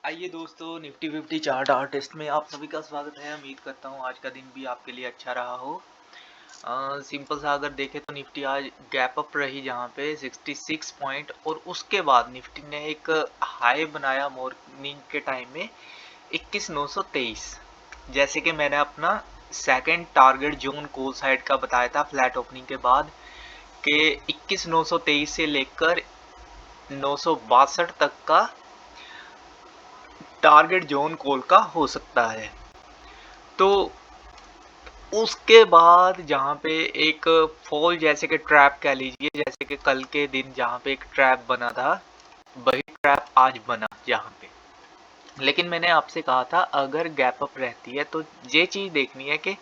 आइए दोस्तों, Nifty 50 chart artist में आप सभी का स्वागत है। उम्मीद करता हूँ आज का दिन भी आपके लिए अच्छा रहा हो। सिंपल सा अगर देखें तो निफ्टी आज गैप अप रही जहाँ पे 66 पॉइंट, और उसके बाद निफ्टी ने एक हाई बनाया मॉर्निंग के टाइम में 21,923। जैसे कि मैंने अपना second target zone call side का बताया था फ्लैट ओपनिंग के बाद कि 21,923 से लेकर 962 तक का टारगेट जोन कॉल का हो सकता है। तो उसके बाद जहाँ पे एक फॉल जैसे कि ट्रैप कह लीजिए, जैसे कि कल के दिन जहाँ पे एक ट्रैप बना था, वही ट्रैप आज बना जहाँ पे। लेकिन मैंने आपसे कहा था अगर गैप अप रहती है तो ये चीज़ देखनी है कि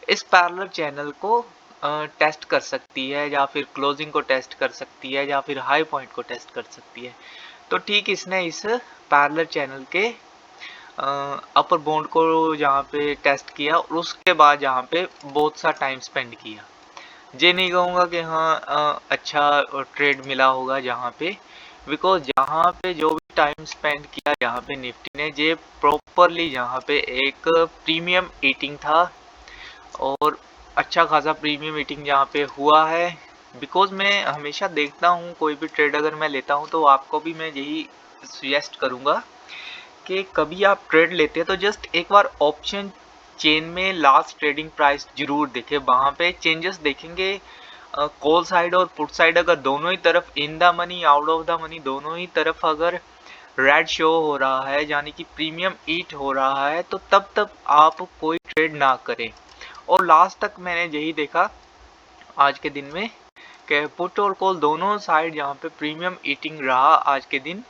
इस पैरेलल चैनल को टेस्ट कर सकती है, या फिर क्लोजिंग को टेस्ट कर सकती है, या फिर हाई पॉइंट को टेस्ट कर सकती है। तो ठीक इसने इस पैरेलल चैनल के अपर बाउंड को जहाँ पे टेस्ट किया, और उसके बाद जहाँ पे बहुत सा टाइम स्पेंड किया। ये नहीं कहूँगा कि हाँ अच्छा ट्रेड मिला होगा जहाँ पे, बिकॉज जहाँ पे जो भी टाइम स्पेंड किया जहाँ पे निफ्टी ने, ये प्रॉपरली जहाँ पे एक प्रीमियम ईटिंग था, और अच्छा खासा प्रीमियम ईटिंग जहाँ पे हुआ है। बिकॉज मैं हमेशा देखता हूँ कोई भी ट्रेड अगर मैं लेता हूँ तो आपको भी मैं यही सजेस्ट करूँगा कि कभी आप ट्रेड लेते हैं तो जस्ट एक बार ऑप्शन चेन में लास्ट ट्रेडिंग प्राइस जरूर देखें, वहां पे चेंजेस देखेंगे। कॉल साइड और पुट साइड अगर दोनों ही तरफ in the money out of the money दोनों ही तरफ अगर रेड शो हो रहा है, यानी कि प्रीमियम ईट हो रहा है, तो तब आप कोई ट्रेड ना करें। और लास्ट तक मैंने यही देखा आज के दिन में कि पुट और कॉल दोनों साइड जहाँ पे प्रीमियम ईटिंग रहा आज के दिन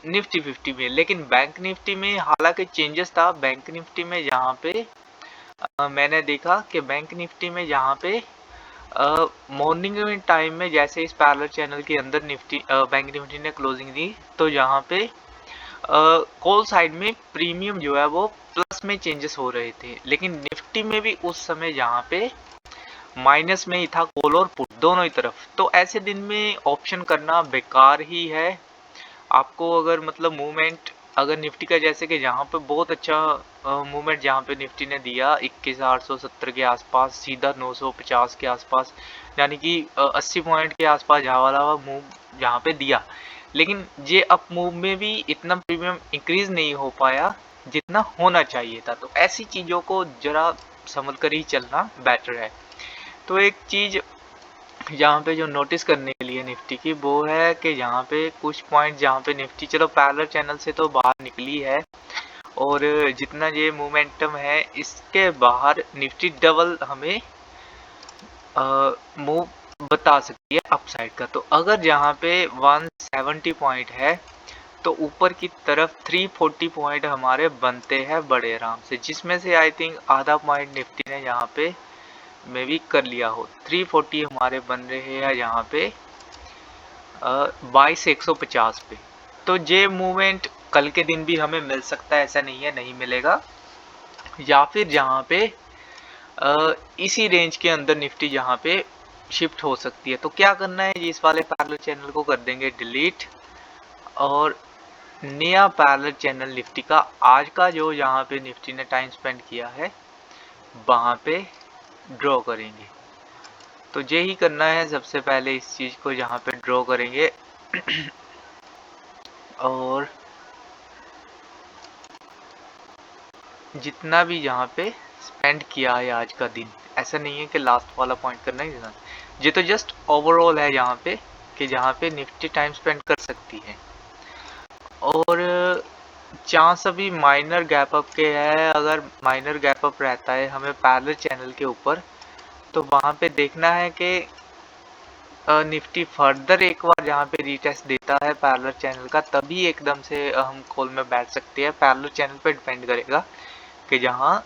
निफ्टी 50 में। लेकिन बैंक निफ्टी में हालांकि चेंजेस था। बैंक निफ्टी में जहाँ पे मैंने देखा कि बैंक निफ्टी में जहाँ पे मॉर्निंग में टाइम में जैसे इस पैरेलल चैनल के अंदर निफ्टी बैंक निफ्टी ने क्लोजिंग दी, तो यहाँ पे कॉल साइड में प्रीमियम जो है वो प्लस में चेंजेस हो रहे थे। लेकिन निफ्टी में भी उस समय जहाँ पे माइनस में ही था कॉल और पुट दोनों ही तरफ। तो ऐसे दिन में ऑप्शन करना बेकार ही है। आपको अगर मतलब मूवमेंट अगर निफ्टी का जैसे कि जहाँ पे बहुत अच्छा मूवमेंट जहाँ पे निफ्टी ने दिया 21,870 के आसपास सीधा 950 के आसपास, यानी कि 80 पॉइंट के आसपास जहाँ वाला मूव जहाँ पे दिया। लेकिन ये अप मूव में भी इतना प्रीमियम इंक्रीज नहीं हो पाया जितना होना चाहिए था। तो ऐसी चीज़ों को जरा समझ कर ही चलना बेटर है। तो एक चीज़ यहाँ पे जो नोटिस करने के लिए निफ्टी की वो है कि यहाँ पे कुछ पॉइंट जहाँ पे निफ्टी चलो पैरेलल चैनल से तो बाहर निकली है, और जितना ये मोमेंटम है इसके बाहर निफ्टी डबल हमें मूव बता सकती है अपसाइड का। तो अगर यहाँ पे 170 पॉइंट है तो ऊपर की तरफ 340 पॉइंट हमारे बनते हैं बड़े आराम से, जिसमें से आई थिंक आधा पॉइंट निफ्टी ने यहाँ पे में भी कर लिया हो। 340 हमारे बन रहे हैं यहाँ पे 22,150 पे। तो ये मूवमेंट कल के दिन भी हमें मिल सकता है, ऐसा नहीं है नहीं मिलेगा। या फिर जहाँ पे इसी रेंज के अंदर निफ्टी जहाँ पे शिफ्ट हो सकती है। तो क्या करना है, इस वाले पैरेलल चैनल को कर देंगे डिलीट, और नया पैरेलल चैनल निफ्टी का आज का जो यहाँ पे निफ्टी ने टाइम स्पेंड किया है वहाँ पे ड्रॉ करेंगे। तो यही करना है सबसे पहले, इस चीज़ को यहाँ पे ड्रॉ करेंगे और जितना भी यहाँ पे स्पेंड किया है आज का दिन, ऐसा नहीं है कि लास्ट वाला पॉइंट करना ही देना, ये तो जस्ट ओवरऑल है यहाँ पे कि जहाँ पे निफ्टी टाइम स्पेंड कर सकती है। और चांस अभी माइनर गैप अप के है। अगर माइनर गैप अप रहता है हमें पैरेलल चैनल के ऊपर, तो वहाँ पे देखना है कि निफ्टी फर्दर एक बार जहाँ पे रीटेस्ट देता है पैरेलल चैनल का, तभी एकदम से हम कॉल में बैठ सकते हैं। पैरेलल चैनल पे डिपेंड करेगा कि जहाँ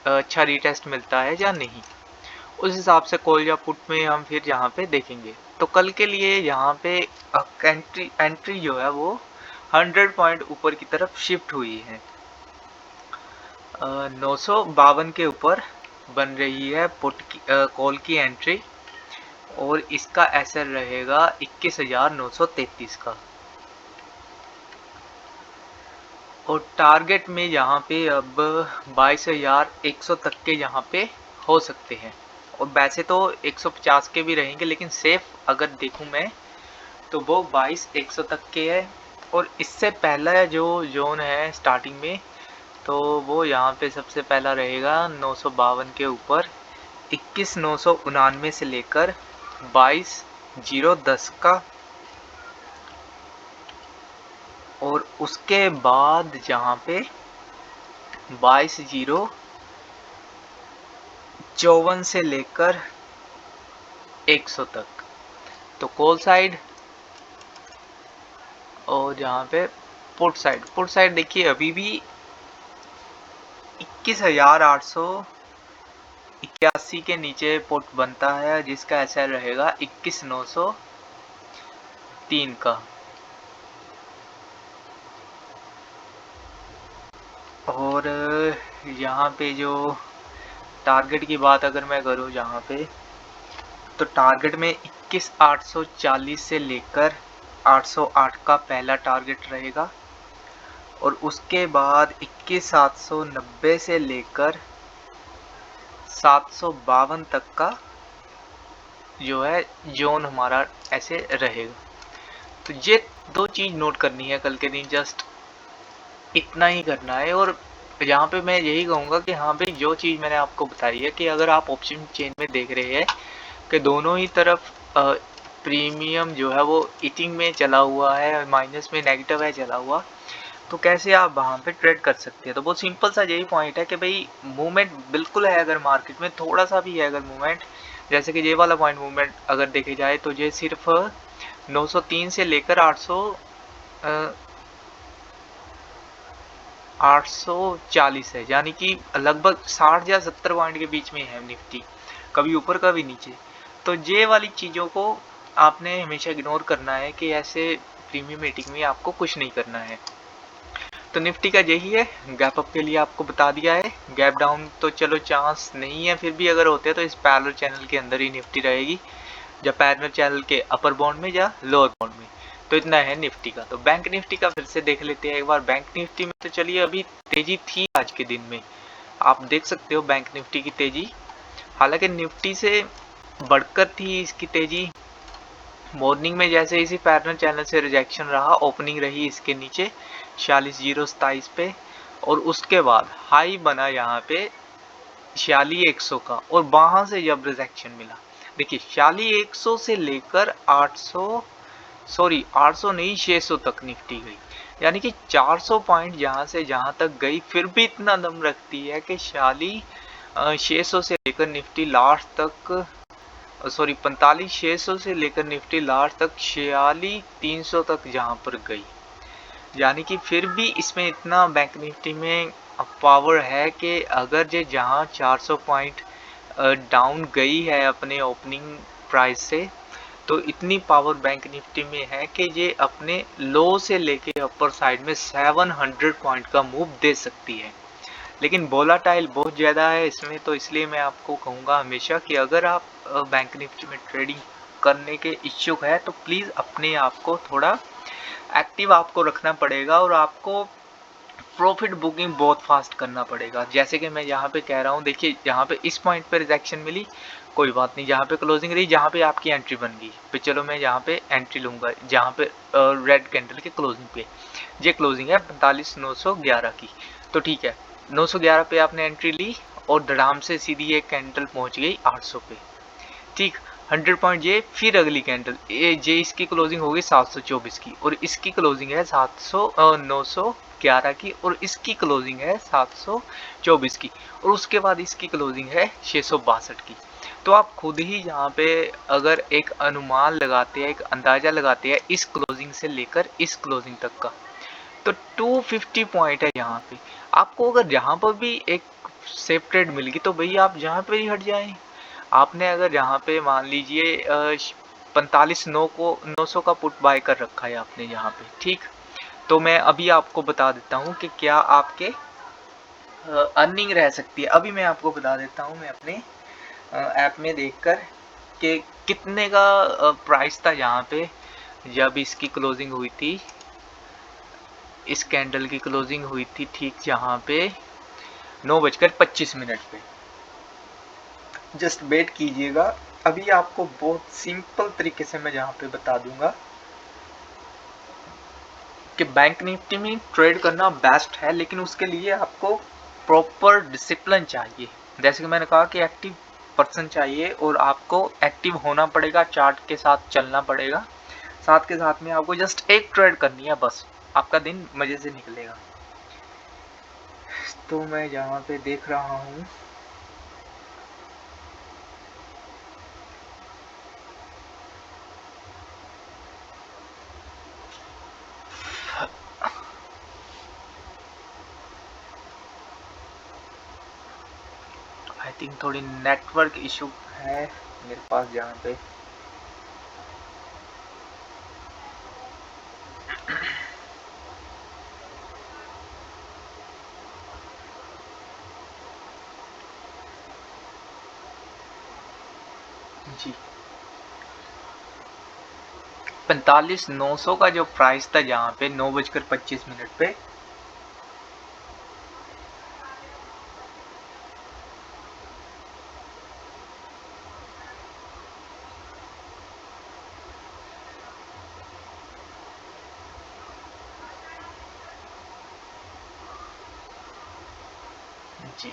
अच्छा रीटेस्ट मिलता है या नहीं, उस हिसाब से कॉल या पुट में हम फिर यहाँ पे देखेंगे। तो कल के लिए यहाँ पे एंट्री जो है वो 100 पॉइंट ऊपर की तरफ शिफ्ट हुई है। 952 के ऊपर बन रही है पुट की कॉल की एंट्री, और इसका एसएल रहेगा 21,933 का। और टारगेट में यहाँ पे अब 22,100 तक के यहाँ पे हो सकते हैं। और वैसे तो 150 के भी रहेंगे, लेकिन सेफ अगर देखूं मैं तो वो 22,100 तक के है। और इससे पहला जो जोन है स्टार्टिंग में, तो वो यहाँ पे सबसे पहला रहेगा 952 के ऊपर 21,999 से लेकर 22,010 का। और उसके बाद जहाँ पे 22,054 से लेकर 100 तक, तो कॉल साइड। और जहाँ पे पुट साइड देखिए अभी भी 21,881 के नीचे पुट बनता है, जिसका एसएल रहेगा 21,903 का। और यहाँ पे जो टारगेट की बात अगर मैं करूँ जहाँ पे, तो टारगेट में 21,840 से लेकर 808 का पहला टारगेट रहेगा। और उसके बाद 21,790 से लेकर 752 तक का जो है जोन हमारा ऐसे रहेगा। तो ये दो चीज़ नोट करनी है कल के दिन, जस्ट इतना ही करना है। और यहाँ पे मैं यही कहूँगा कि हाँ भाई, जो चीज़ मैंने आपको बताई है कि अगर आप ऑप्शन चेन में देख रहे हैं कि दोनों ही तरफ प्रीमियम जो है वो ईटिंग में चला हुआ है, माइनस में नेगेटिव है चला हुआ, तो कैसे आप वहाँ पे ट्रेड कर सकते हैं। तो बहुत सिंपल सा यही पॉइंट है कि भाई मूवमेंट बिल्कुल है, अगर मार्केट में थोड़ा सा भी है अगर मूवमेंट, जैसे कि ये वाला पॉइंट मूवमेंट अगर देखे जाए तो ये सिर्फ 903 से लेकर 840 है, यानी कि लगभग 60 या 70 पॉइंट के बीच में है निफ्टी, कभी ऊपर कभी नीचे। तो ये वाली चीज़ों को आपने हमेशा इग्नोर करना है कि ऐसे प्रीमियम मीटिंग में आपको कुछ नहीं करना है। तो निफ्टी का यही है, गैप अप के लिए आपको बता दिया है। गैप डाउन तो चलो चांस नहीं है, फिर भी अगर होते हैं तो इस पैरेलल चैनल के अंदर ही निफ्टी रहेगी, या पैरेलल चैनल के अपर बाउंड में या लोअर बाउंड में। तो इतना है निफ्टी का। तो बैंक निफ्टी का फिर से देख लेते हैं एक बार। बैंक निफ्टी में तो चलिए अभी तेजी थी आज के दिन में, आप देख सकते हो बैंक निफ्टी की तेजी, हालांकि निफ्टी से बढ़कर थी इसकी तेजी। मॉर्निंग में जैसे इसी पैरेलल चैनल से रिजेक्शन रहा, ओपनिंग रही इसके नीचे 46,027 पे, और उसके बाद हाई बना यहाँ पे 46,100 का, और वहां से जब रिजेक्शन मिला, देखिए 46,100 से लेकर 800 नहीं 600 तक निफ्टी गई, यानी कि 400 पॉइंट जहां से जहां तक गई, फिर भी इतना दम रखती है कि 46,600 से लेकर निफ्टी लास्ट तक 45,600 से लेकर निफ्टी लास्ट तक 46,300 तक जहां पर गई, यानी कि फिर भी इसमें इतना बैंक निफ्टी में पावर है कि अगर ये जहां 400 पॉइंट डाउन गई है अपने ओपनिंग प्राइस से, तो इतनी पावर बैंक निफ्टी में है कि ये अपने लो से लेके अपर साइड में 700 पॉइंट का मूव दे सकती है। लेकिन वोलाटाइल बहुत ज़्यादा है इसमें, तो इसलिए मैं आपको कहूँगा हमेशा कि अगर आप बैंक निफ्टी में ट्रेडिंग करने के इच्छुक है तो प्लीज़ अपने आप को थोड़ा एक्टिव आपको रखना पड़ेगा, और आपको प्रॉफिट बुकिंग बहुत फास्ट करना पड़ेगा। जैसे कि मैं यहाँ पे कह रहा हूँ, देखिए यहाँ पे इस पॉइंट पे रिजेक्शन मिली, कोई बात नहीं, जहाँ पे क्लोजिंग रही, जहाँ पे आपकी एंट्री बन गई, तो चलो मैं यहाँ पे एंट्री लूँगा, जहाँ पे रेड कैंडल के क्लोजिंग पे, ये क्लोजिंग है 45,911 की, तो ठीक है 911 पे आपने एंट्री ली, और धड़ाम से सीधी एक कैंडल पहुँच गई 800 पे, ठीक 100 पॉइंट ये, फिर अगली कैंडल ये इसकी क्लोजिंग होगी 724 की, और इसकी क्लोजिंग है 911 की, और इसकी क्लोजिंग है 724 की, और उसके बाद इसकी क्लोजिंग है 662 की। तो आप खुद ही यहाँ पे अगर एक अनुमान लगाते हैं, एक अंदाजा लगाते हैं इस क्लोजिंग से लेकर इस क्लोजिंग तक का, तो 250 पॉइंट है यहाँ पे। आपको अगर जहाँ पर भी एक सेफ ट्रेड मिल गई तो भैया आप जहाँ पे ही हट जाएं। आपने अगर यहाँ पे मान लीजिए 45,900 का पुट बाय कर रखा है आपने यहाँ पे, ठीक, तो मैं अभी आपको बता देता हूँ कि क्या आपके अर्निंग रह सकती है। अभी मैं आपको बता देता हूँ, मैं अपने ऐप में देखकर कि कितने का प्राइस था यहाँ पे जब इसकी क्लोजिंग हुई थी इस कैंडल की क्लोजिंग हुई थी ठीक जहाँ पे 9:25 पे। जस्ट वेट कीजिएगा, अभी आपको बहुत सिंपल तरीके से मैं यहाँ पे बता दूंगा कि बैंक निफ्टी में ट्रेड करना बेस्ट है, लेकिन उसके लिए आपको प्रॉपर डिसिप्लिन चाहिए। जैसे कि मैंने कहा कि एक्टिव पर्सन चाहिए और आपको एक्टिव होना पड़ेगा, चार्ट के साथ चलना पड़ेगा, साथ के साथ में आपको जस्ट एक ट्रेड करनी है, बस आपका दिन मजे से निकलेगा। तो मैं यहाँ पे देख रहा हूँ आई थिंक थोड़ी नेटवर्क इशू है मेरे पास जहाँ पे जी 45,900 का जो प्राइस था जहाँ पे 9:25 पे, जी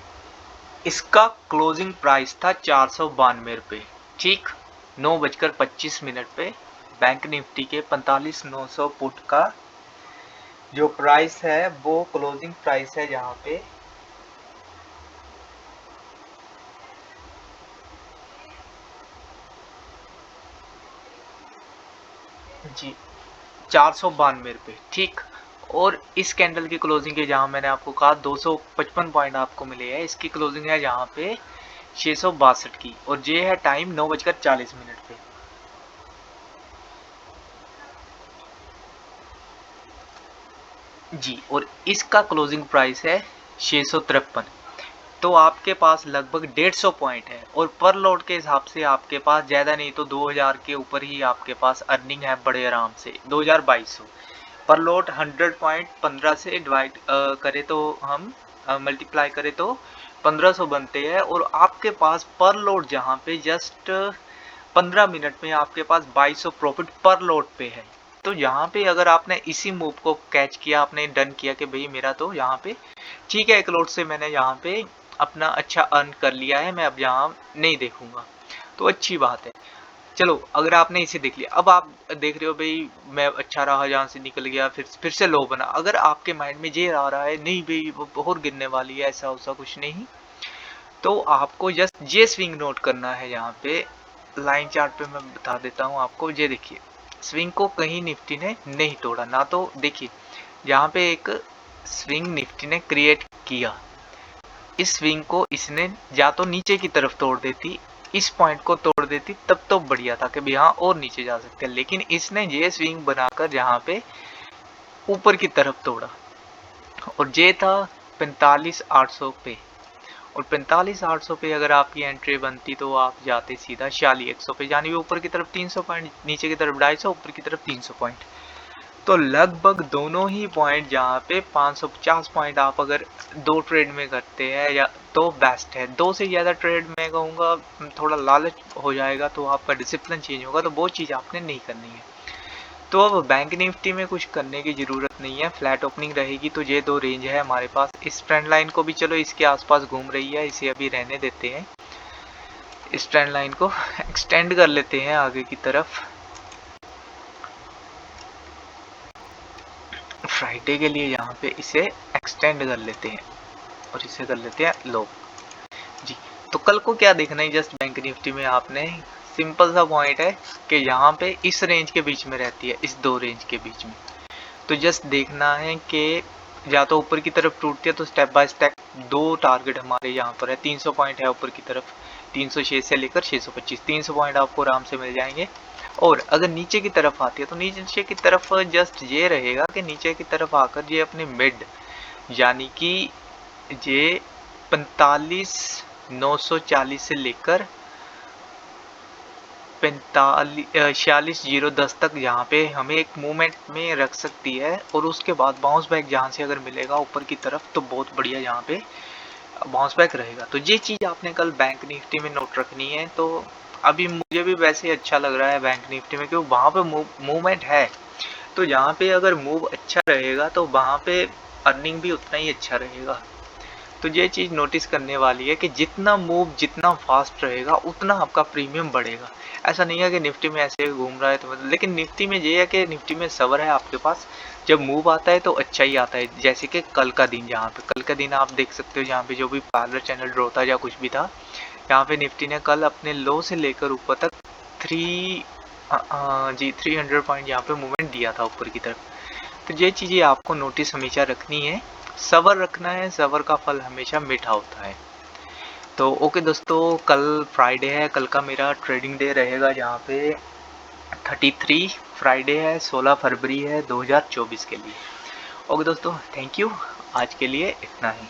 इसका क्लोजिंग प्राइस था 492 रुपये, ठीक 9:25 पे बैंक निफ्टी के 45,900 पुट का जो प्राइस है वो क्लोजिंग प्राइस है जहाँ पे जी 492 रुपये, ठीक। और इस कैंडल की क्लोजिंग के जहाँ मैंने आपको कहा 255 पॉइंट आपको मिले हैं, इसकी क्लोजिंग है जहाँ पे 662 की, और ये है टाइम 9:40 पे। जी और इसका क्लोजिंग प्राइस है 653। तो आपके पास लगभग 150 पॉइंट है, और पर लॉट के हिसाब से आपके पास ज़्यादा नहीं तो 2000 के ऊपर ही आपके पास अर्निंग है बड़े आराम से। 2200 पर लॉट 100 पॉइंट 15 से डिवाइड करें तो हम मल्टीप्लाई करें तो 1500 बनते हैं, और आपके पास पर लॉट जहाँ पे जस्ट 15 मिनट में आपके पास 2200 प्रॉफिट पर लॉट पे है। तो यहाँ पे अगर आपने इसी मूव को कैच किया, आपने डन किया कि भाई मेरा तो यहाँ पे ठीक है, एक लॉट से मैंने यहाँ पे अपना अच्छा अर्न कर लिया है, मैं अब यहाँ नहीं देखूंगा, तो अच्छी बात है। चलो अगर आपने इसे देख लिया, अब आप देख रहे हो भाई मैं अच्छा रहा जहाँ से निकल गया, फिर से लो बना। अगर आपके माइंड में ये आ रहा है नहीं भाई वो बहुत गिरने वाली है, ऐसा वैसा कुछ नहीं, तो आपको जस्ट ये स्विंग नोट करना है। यहाँ पे लाइन चार्ट पे मैं बता देता हूँ आपको, ये देखिए स्विंग को कहीं निफ्टी ने नहीं तोड़ा ना, तो देखिए यहाँ पे एक स्विंग निफ्टी ने क्रिएट किया, इस स्विंग को इसने या तो नीचे की तरफ तोड़ देती, इस पॉइंट को तोड़ देती, तब तो बढ़िया था कि यहाँ और नीचे जा सकते हैं, लेकिन इसने ये स्विंग बनाकर यहाँ पे ऊपर की तरफ तोड़ा, और ये था 45,800 पे, और 45,800 पे अगर आपकी एंट्री बनती तो आप जाते सीधा 46,100 पे, यानी ऊपर की तरफ 300 पॉइंट, नीचे की तरफ 250, ऊपर की तरफ 300 पॉइंट। तो लगभग दोनों ही पॉइंट जहाँ पे 550 पॉइंट आप अगर दो ट्रेड में करते हैं या तो बेस्ट है। दो से ज़्यादा ट्रेड में कहूँगा थोड़ा लालच हो जाएगा, तो आपका डिसिप्लिन चेंज होगा, तो वो चीज़ आपने नहीं करनी है। तो अब बैंक निफ्टी में कुछ करने की ज़रूरत नहीं है, फ्लैट ओपनिंग रहेगी। तो ये दो रेंज है हमारे पास, इस ट्रेंड लाइन को भी चलो इसके आसपास घूम रही है, इसे अभी रहने देते हैं, इस ट्रेंड लाइन को एक्सटेंड कर लेते हैं आगे की तरफ फ्राइडे के लिए, यहाँ पे इसे एक्सटेंड कर लेते हैं और इसे कर लेते हैं लो जी। तो कल को क्या देखना है जस्ट बैंक निफ्टी में, आपने सिंपल सा पॉइंट है कि यहाँ पे इस रेंज के बीच में रहती है, इस दो रेंज के बीच में। तो जस्ट देखना है कि या तो ऊपर की तरफ टूटती है तो स्टेप बाय स्टेप दो टारगेट हमारे यहाँ पर है। 300 पॉइंट है ऊपर की तरफ, 306 से लेकर 625, 300 पॉइंट आपको आराम से मिल जाएंगे। और अगर नीचे की तरफ आती है तो नीचे की तरफ जस्ट ये रहेगा कि नीचे की तरफ आकर ये अपने मिड यानी कि ये 45,940 से लेकर 46,010 तक जहाँ पे हमें एक मूवमेंट में रख सकती है, और उसके बाद बाउंस बैक जहाँ से अगर मिलेगा ऊपर की तरफ तो बहुत बढ़िया यहाँ पे बाउंस बैक रहेगा। तो ये चीज़ आपने कल बैंक निफ्टी में नोट रखनी है। तो अभी मुझे भी वैसे अच्छा लग रहा है बैंक निफ्टी में, क्योंकि वहाँ पे मूवमेंट है। तो जहाँ पे अगर मूव अच्छा रहेगा तो वहाँ पे अर्निंग भी उतना ही अच्छा रहेगा। तो ये चीज़ नोटिस करने वाली है कि जितना मूव जितना फास्ट रहेगा उतना आपका प्रीमियम बढ़ेगा। ऐसा नहीं है कि निफ्टी में ऐसे घूम रहा है तो मतलब, लेकिन निफ्टी में ये है कि निफ्टी में सब्र है आपके पास। जब मूव आता है तो अच्छा ही आता है। जैसे कि कल का दिन, जहाँ पे कल का दिन आप देख सकते हो, जहाँ पे जो भी पार्लर चैनल ड्रॉ था या कुछ भी था, यहाँ पे निफ्टी ने कल अपने लो से लेकर ऊपर तक 300 पॉइंट यहाँ पे मूवमेंट दिया था ऊपर की तरफ। तो ये चीज़ें आपको नोटिस हमेशा रखनी है, सब्र रखना है, सब्र का फल हमेशा मीठा होता है। तो ओके दोस्तों, कल फ्राइडे है, कल का मेरा ट्रेडिंग डे रहेगा, जहाँ पे 33 फ्राइडे है, 16 फरवरी है 2024 के लिए। ओके दोस्तों, थैंक यू, आज के लिए इतना ही।